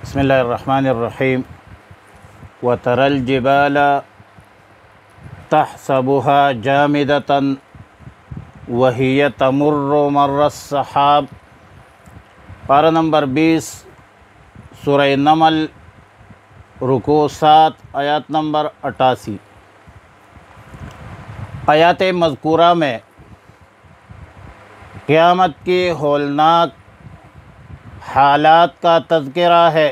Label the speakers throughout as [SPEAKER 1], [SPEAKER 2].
[SPEAKER 1] بسم اللہ الرحمن الرحیم وترى الجبال تحسبها جامدة وهي تمر مر السحاب۔ پارہ نمبر 20 سورہ نمل، رکوع 7، آیات نمبر 88۔ آیات مذکورہ میں قیامت کی ہولناک حالات کا تذکرہ ہے۔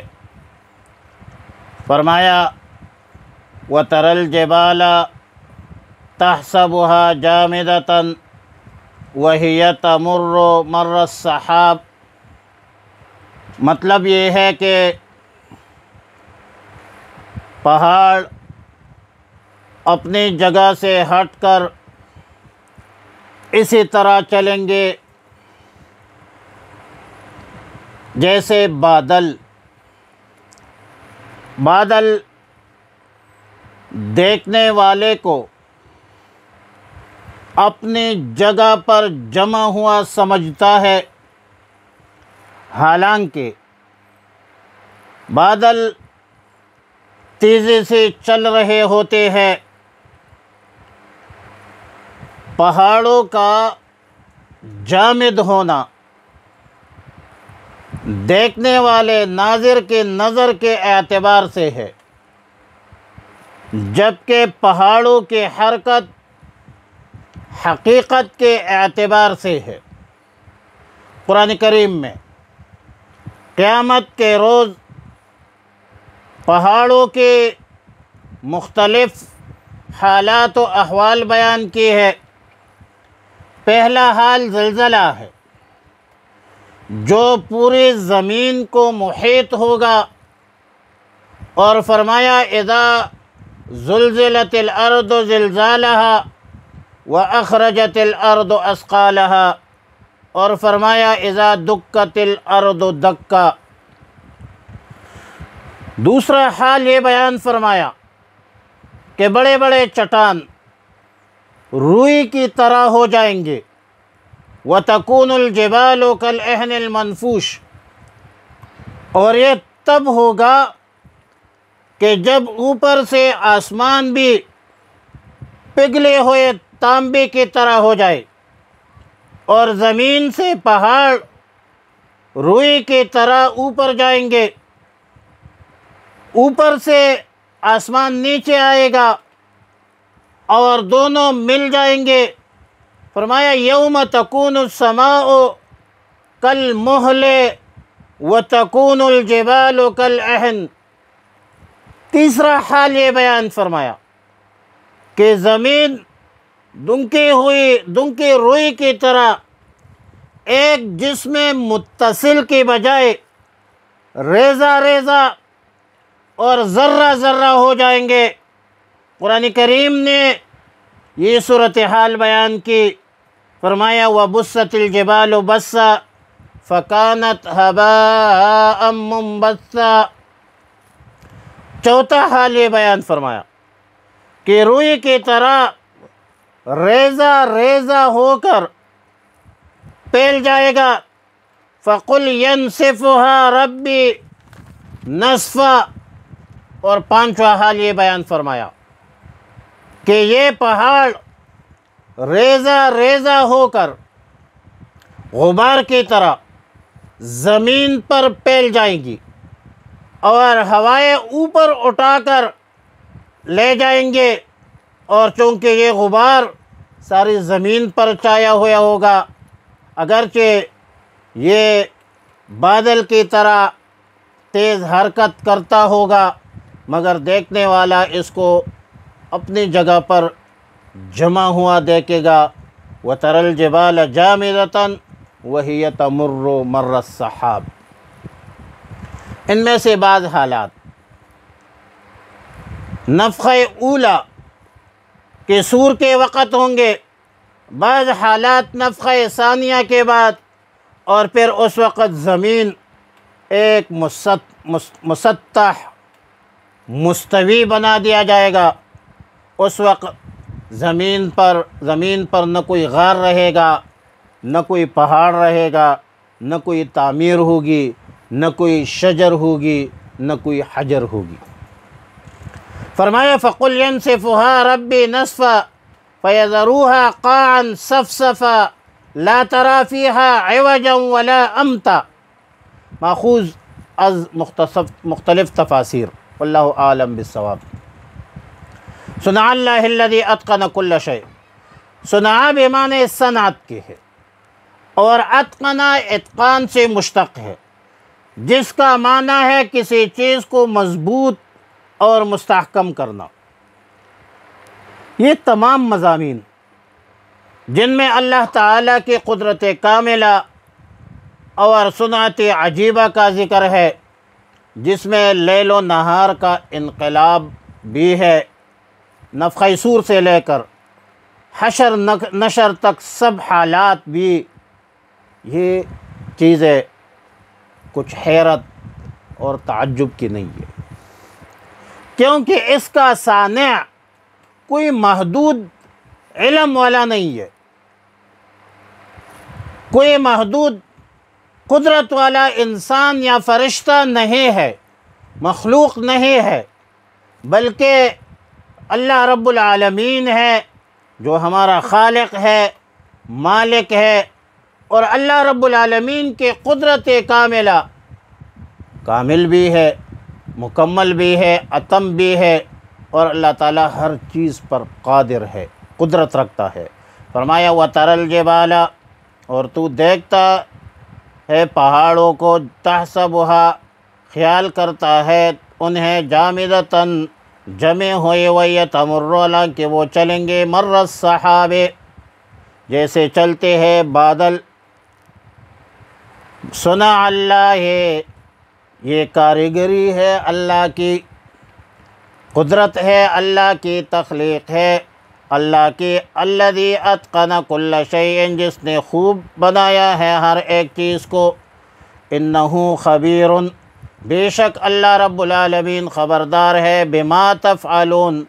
[SPEAKER 1] فرمایا وَتَرَى الْجِبَالَ تَحْسَبُهَا جَامِدَةً وَهِيَ تَمُرُّ مَرَّ السَّحَابِ۔ مطلب یہ ہے کہ پہاڑ اپنی جگہ سے ہٹ کر اسی طرح چلیں گے جیسے بادل دیکھنے والے کو اپنی جگہ پر جمع ہوا سمجھتا ہے، حالانکہ بادل تیزی سے چل رہے ہوتے ہیں۔ پہاڑوں کا جامد ہونا دیکھنے والے ناظر کے نظر کے اعتبار سے ہے، جبکہ پہاڑوں کی حرکت حقیقت کے اعتبار سے ہے۔ قرآن کریم میں قیامت کے روز پہاڑوں کے مختلف حالات و احوال بیان کی ہے۔ پہلا حال زلزلہ ہے، جو پوری زمین کو محیط ہوگا، اور فرمایا اذا زلزلت الارض زلزالها واخرجت الارض اثقالها، اور فرمایا اذا دکت الارض دکا۔ دوسرا حال یہ بیان فرمایا کہ بڑے بڑے چٹان روئی کی طرح ہو جائیں گے، وَتَكُونُ الْجِبَالُ كَالْعِهْنِ الْمَنْفُوشِ، اور یہ تب ہوگا کہ جب اوپر سے آسمان بھی پگھلے ہوئے تانبے کی طرح ہو جائے، اور زمین سے پہاڑ روئی کی طرح اوپر جائیں گے۔ اوپر سے آسمان نیچے آئے گا اور دونوں مل جائیں گے۔ فرمایا یوم تکون السماء کالمہل وتکون الجبال کالعہن۔ تیسرا حال یہ بیان فرمایا کہ زمین دنکی روئی کی طرح ایک جسم متصل کی بجائے ریزہ ریزہ اور ذرہ ذرہ ہو جائیں گے۔ قرآن کریم نے یہ صورتحال بیان کی۔ فرمایا وَبُسَّتِ الْجِبَالُ بَسًّا فَكَانَتْ هَبَاءً مُنبَثًّا۔ چوتھا حال یہ بیان فرمایا کہ روئی کی طرح ریزہ ریزہ ہو کر پھیل جائے گا۔ فَقُلْ يَنْسِفُهَا رَبِّي نَسْفًا۔ اور پانچواں حال یہ بیان فرمایا کہ یہ پہاڑ ریزہ ریزہ ہو کر غبار کی طرح زمین پر پھیل جائیں گی، اور ہوائیں اوپر اٹھا کر لے جائیں گے، اور چونکہ یہ غبار ساری زمین پر چھایا ہوا ہوگا، اگرچہ یہ بادل کی طرح تیز حرکت کرتا ہوگا، مگر دیکھنے والا اس کو اپنی جگہ پر جمع ہوا دیکھے گا۔ وَتَرَى الْجِبَالَ جَامِدَةً وَهِيَ تَمُرُّ مَرَّ السَّحَابِ۔ ان میں سے بعض حالات نفخہ اولیٰ کے سور کے وقت ہوں گے، بعض حالات نفخہ ثانیہ کے بعد، اور پھر اس وقت زمین ایک مسطح مستوی بنا دیا جائے گا۔ اس وقت زمین پر نہ کوئی غار رہے گا، نہ کوئی پہاڑ رہے گا، نہ کوئی تعمیر ہوگی، نہ کوئی شجر ہوگی نہ کوئی حجر ہوگی۔ فرمایا فَقُلْ يَنْسِفُهَا رَبِّي نَسْفًا فَيَذَرُوهَا قَاعًا صَفْصَفًا لَا تَرَى فِيهَا عِوَجًا وَلَا أَمْتًا، ماخوذ از مختلف تفاسیر، واللہ عالم بالصواب۔ صنع اللہ الذی اتقن کل شیء، صنع بمعنی صنعت کے ہے، اور اتقنا اتقان سے مشتق ہے، جس کا معنی ہے کسی چیز کو مضبوط اور مستحکم کرنا۔ یہ تمام مضامین جن میں اللہ تعالیٰ کی قدرت کاملہ اور صنعت عجیبہ کا ذکر ہے، جس میں لیل و نہار کا انقلاب بھی ہے، نفخہ صور سے لے کر حشر نشر تک سب حالات بھی، یہ چیزیں کچھ حیرت اور تعجب کی نہیں ہے، کیونکہ اس کا صانع کوئی محدود علم والا نہیں ہے، کوئی محدود قدرت والا انسان یا فرشتہ نہیں ہے، مخلوق نہیں ہے، بلکہ اللہ رب العالمین ہے جو ہمارا خالق ہے، مالک ہے، اور اللہ رب العالمین کے قدرت کاملہ کامل بھی ہے، مکمل بھی ہے، اتم بھی ہے، اور اللہ تعالیٰ ہر چیز پر قادر ہے، قدرت رکھتا ہے۔ فرمایا وَتَرَى الْجِبَالَ، اور تو دیکھتا ہے پہاڑوں کو، تَحْسَبُهَا، خیال کرتا ہے انہیں، جامدتاً، جمع ہوئے ہوئے، تمر، کہ وہ چلیں گے، مر السحاب، جیسے چلتے ہیں بادل۔ صنع اللہ ہے، یہ کاریگری ہے اللہ کی، قدرت ہے اللہ کی، تخلیق ہے اللہ کی، الذی اتقن کل شیء، جس نے خوب بنایا ہے ہر ایک چیز کو، انہ خبیر، بے شک اللہ رب العالمین خبردار ہے، بما تفعلون،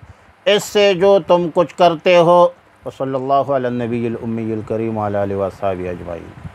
[SPEAKER 1] اس سے جو تم کچھ کرتے ہو۔ وصلی اللہ علی النبی الامی الکریم وعلی آلہ وصحبہ اجمعین۔